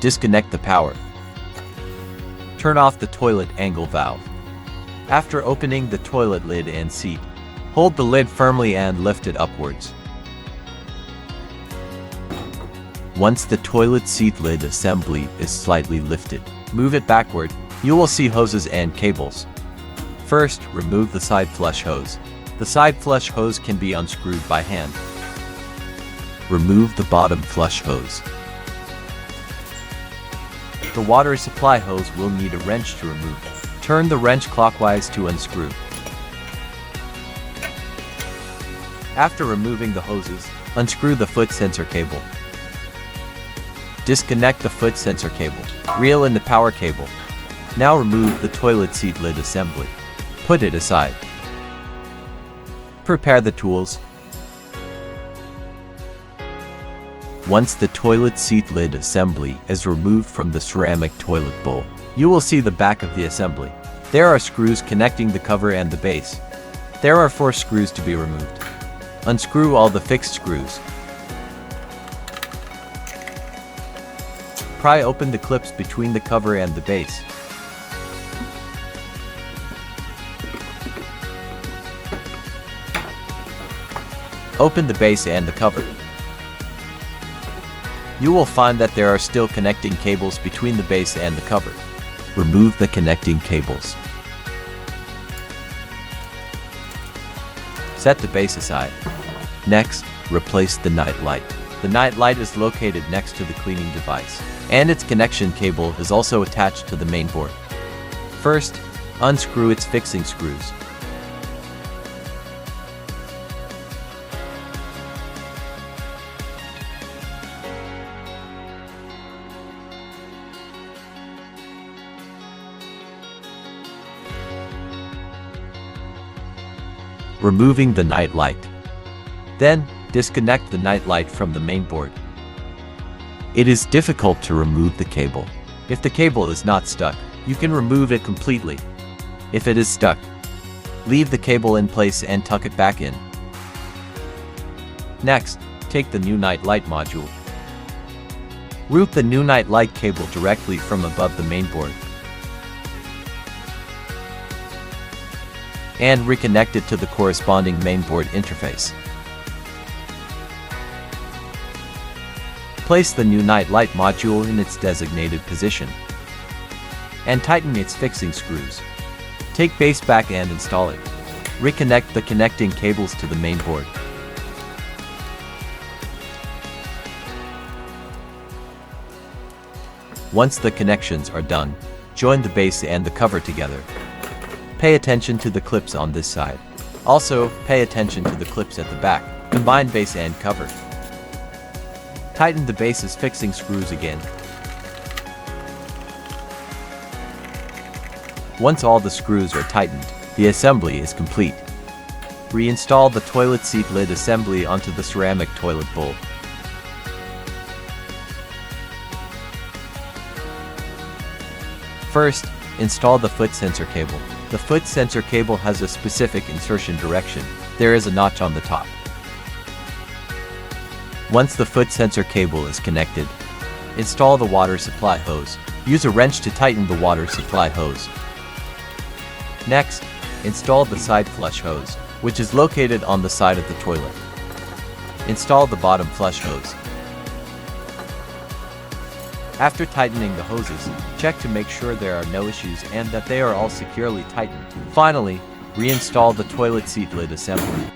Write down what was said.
Disconnect the power. Turn off the toilet angle valve. After opening the toilet lid and seat, hold the lid firmly and lift it upwards. Once the toilet seat lid assembly is slightly lifted, move it backward. You will see hoses and cables. First, remove the side flush hose. The side flush hose can be unscrewed by hand. Remove the bottom flush hose. The water supply hose will need a wrench to remove. Turn the wrench clockwise to unscrew. After removing the hoses, unscrew the foot sensor cable. Disconnect the foot sensor cable. Reel in the power cable. Now remove the toilet seat lid assembly. Put it aside. Prepare the tools. Once the toilet seat lid assembly is removed from the ceramic toilet bowl, you will see the back of the assembly. There are screws connecting the cover and the base. There are 4 screws to be removed. Unscrew all the fixed screws. Pry open the clips between the cover and the base. Open the base and the cover. You will find that there are still connecting cables between the base and the cover. Remove the connecting cables. Set the base aside. Next, replace the night light. The night light is located next to the cleaning device, and its connection cable is also attached to the main board. First, unscrew its fixing screws. Removing the night light. Then, disconnect the night light from the main board. It is difficult to remove the cable. If the cable is not stuck, you can remove it completely. If it is stuck, leave the cable in place and tuck it back in. Next, take the new night light module. Route the new night light cable directly from above the main board, and reconnect it to the corresponding mainboard interface. Place the new night light module in its designated position and tighten its fixing screws. Take base back and install it. Reconnect the connecting cables to the main board. Once the connections are done, join the base and the cover together. Pay attention to the clips on this side. Also, pay attention to the clips at the back. Combine base and cover. Tighten the base's fixing screws again. Once all the screws are tightened, the assembly is complete. Reinstall the toilet seat lid assembly onto the ceramic toilet bowl. First, install the foot sensor cable. The foot sensor cable has a specific insertion direction. There is a notch on the top. Once the foot sensor cable is connected, install the water supply hose. Use a wrench to tighten the water supply hose. Next, install the side flush hose, which is located on the side of the toilet. Install the bottom flush hose. After tightening the hoses, check to make sure there are no issues and that they are all securely tightened. Finally, reinstall the toilet seat lid assembly.